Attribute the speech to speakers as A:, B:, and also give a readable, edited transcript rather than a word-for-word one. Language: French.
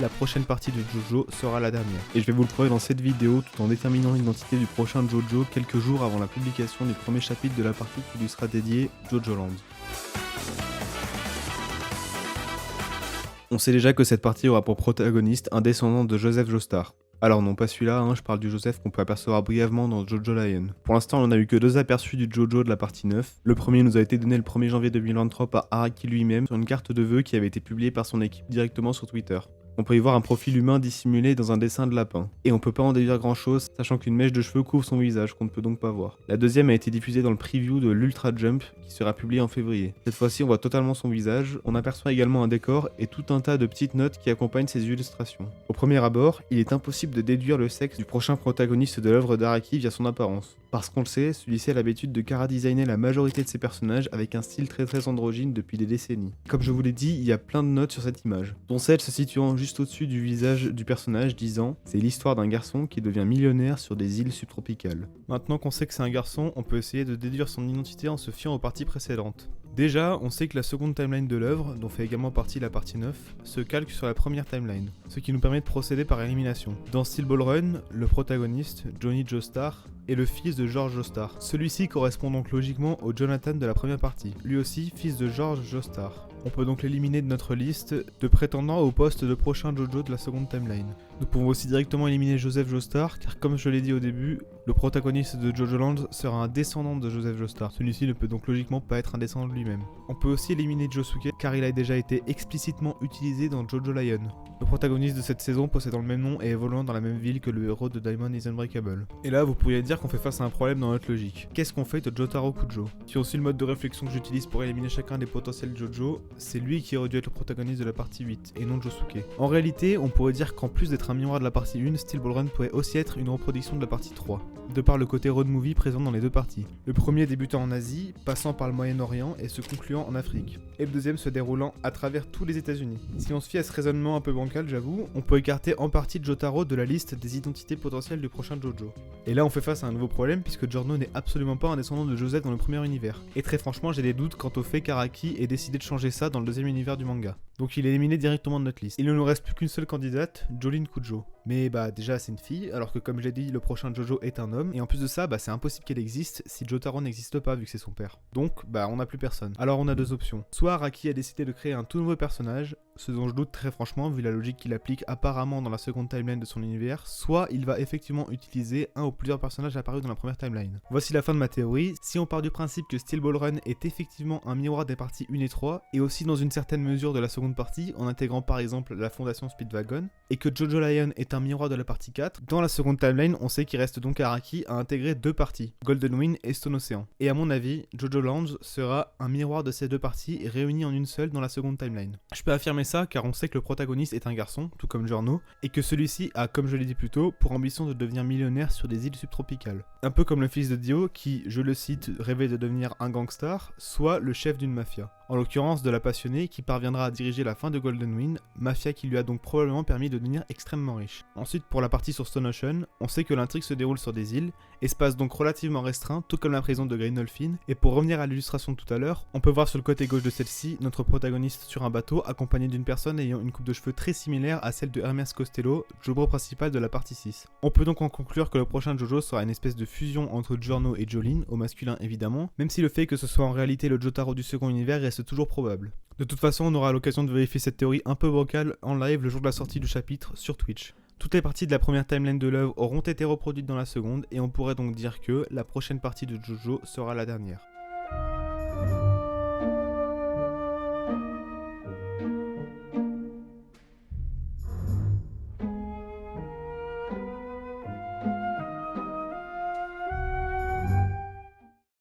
A: la prochaine partie de JoJo sera la dernière. Et je vais vous le prouver dans cette vidéo tout en déterminant l'identité du prochain JoJo quelques jours avant la publication du premier chapitre de la partie qui lui sera dédiée, JoJo Land. On sait déjà que cette partie aura pour protagoniste un descendant de Joseph Joestar. Alors non, pas celui-là, je parle du Joseph qu'on peut apercevoir brièvement dans JoJo Lion. Pour l'instant, on n'a eu que 2 aperçus du JoJo de la partie 9. Le premier nous a été donné le 1er janvier 2023 par Araki lui-même sur une carte de vœux qui avait été publiée par son équipe directement sur Twitter. On peut y voir un profil humain dissimulé dans un dessin de lapin. Et on peut pas en déduire grand chose, sachant qu'une mèche de cheveux couvre son visage qu'on ne peut donc pas voir. La deuxième a été diffusée dans le preview de l'Ultra Jump qui sera publié en février. Cette fois-ci on voit totalement son visage, on aperçoit également un décor et tout un tas de petites notes qui accompagnent ces illustrations. Au premier abord, il est impossible de déduire le sexe du prochain protagoniste de l'œuvre d'Araki via son apparence. Parce qu'on le sait, celui-ci a l'habitude de chara-designer la majorité de ses personnages avec un style très androgyne depuis des décennies. Comme je vous l'ai dit, il y a plein de notes sur cette image, dont celle se situant juste au-dessus du visage du personnage disant « C'est l'histoire d'un garçon qui devient millionnaire sur des îles subtropicales ». Maintenant qu'on sait que c'est un garçon, on peut essayer de déduire son identité en se fiant aux parties précédentes. Déjà, on sait que la seconde timeline de l'œuvre, dont fait également partie la partie 9, se calque sur la première timeline, ce qui nous permet de procéder par élimination. Dans Steel Ball Run, le protagoniste, Johnny Joestar, est le fils de George Joestar. Celui-ci correspond donc logiquement au Jonathan de la première partie, lui aussi fils de George Joestar. On peut donc l'éliminer de notre liste de prétendants au poste de prochain JoJo de la seconde timeline. Nous pouvons aussi directement éliminer Joseph Joestar, car comme je l'ai dit au début, le protagoniste de JoJo Land sera un descendant de Joseph Joestar. Celui-ci ne peut donc logiquement pas être un descendant de lui-même. On peut aussi éliminer Josuke, car il a déjà été explicitement utilisé dans JoJo Lion. Le protagoniste de cette saison possédant le même nom et évoluant dans la même ville que le héros de Diamond is Unbreakable. Et là, vous pourriez dire qu'on fait face à un problème dans notre logique. Qu'est-ce qu'on fait de Jotaro Kujo? Si on suit le mode de réflexion que j'utilise pour éliminer chacun des potentiels JoJo, c'est lui qui aurait dû être le protagoniste de la partie 8, et non Josuke. En réalité, on pourrait dire qu'en plus d'être un miroir de la partie 1, Steel Ball Run pourrait aussi être une reproduction de la partie 3, de par le côté road movie présent dans les deux parties. Le premier débutant en Asie, passant par le Moyen-Orient et se concluant en Afrique, et le deuxième se déroulant à travers tous les États-Unis. Si on se fie à ce raisonnement un peu bancal, j'avoue, on peut écarter en partie Jotaro de la liste des identités potentielles du prochain JoJo. Et là on fait face à un nouveau problème puisque Giorno n'est absolument pas un descendant de Joseph dans le premier univers. Et très franchement j'ai des doutes quant au fait qu'Araki ait décidé de changer ça dans le deuxième univers du manga. Donc il est éliminé directement de notre liste. Il ne nous reste plus qu'une seule candidate, Jolene Kujo. Mais déjà c'est une fille, alors que comme je l'ai dit, le prochain JoJo est un homme, et en plus de ça, c'est impossible qu'elle existe si Jotaro n'existe pas vu que c'est son père. Donc on n'a plus personne. Alors on a 2 options. Soit Araki a décidé de créer un tout nouveau personnage, ce dont je doute très franchement vu la logique qu'il applique apparemment dans la seconde timeline de son univers, soit il va effectivement utiliser un ou plusieurs personnages apparus dans la première timeline. Voici la fin de ma théorie. Si on part du principe que Steel Ball Run est effectivement un miroir des parties 1 et 3, et aussi dans une certaine mesure de la seconde partie, en intégrant par exemple la fondation Speedwagon, et que JoJo Lion est un miroir de la partie 4, dans la seconde timeline, on sait qu'il reste donc Araki à intégrer 2 parties, Golden Wind et Stone Ocean. Et à mon avis, JoJo Lounge sera un miroir de ces 2 parties réunies en une seule dans la seconde timeline. Je peux affirmer ça car on sait que le protagoniste est un garçon, tout comme Giorno, et que celui-ci a, comme je l'ai dit plus tôt, pour ambition de devenir millionnaire sur des îles subtropicales. Un peu comme le fils de Dio qui, je le cite, rêvait de devenir un gangstar, soit le chef d'une mafia. En l'occurrence de la passionnée qui parviendra à diriger la fin de Golden Wind, mafia qui lui a donc probablement permis de devenir extrêmement riche. Ensuite pour la partie sur Stone Ocean, on sait que l'intrigue se déroule sur des îles, espace donc relativement restreint, tout comme la prison de Greenolphin, et pour revenir à l'illustration de tout à l'heure, on peut voir sur le côté gauche de celle-ci, notre protagoniste sur un bateau accompagné d'une personne ayant une coupe de cheveux très similaire à celle de Hermes Costello, JoJo principal de la partie 6. On peut donc en conclure que le prochain JoJo sera une espèce de fusion entre Giorno et Jolene, au masculin évidemment, même si le fait que ce soit en réalité le Jotaro du second univers reste toujours probable. De toute façon, on aura l'occasion de vérifier cette théorie un peu bancale en live le jour de la sortie du chapitre sur Twitch. Toutes les parties de la première timeline de l'œuvre auront été reproduites dans la seconde et on pourrait donc dire que la prochaine partie de JoJo sera la dernière.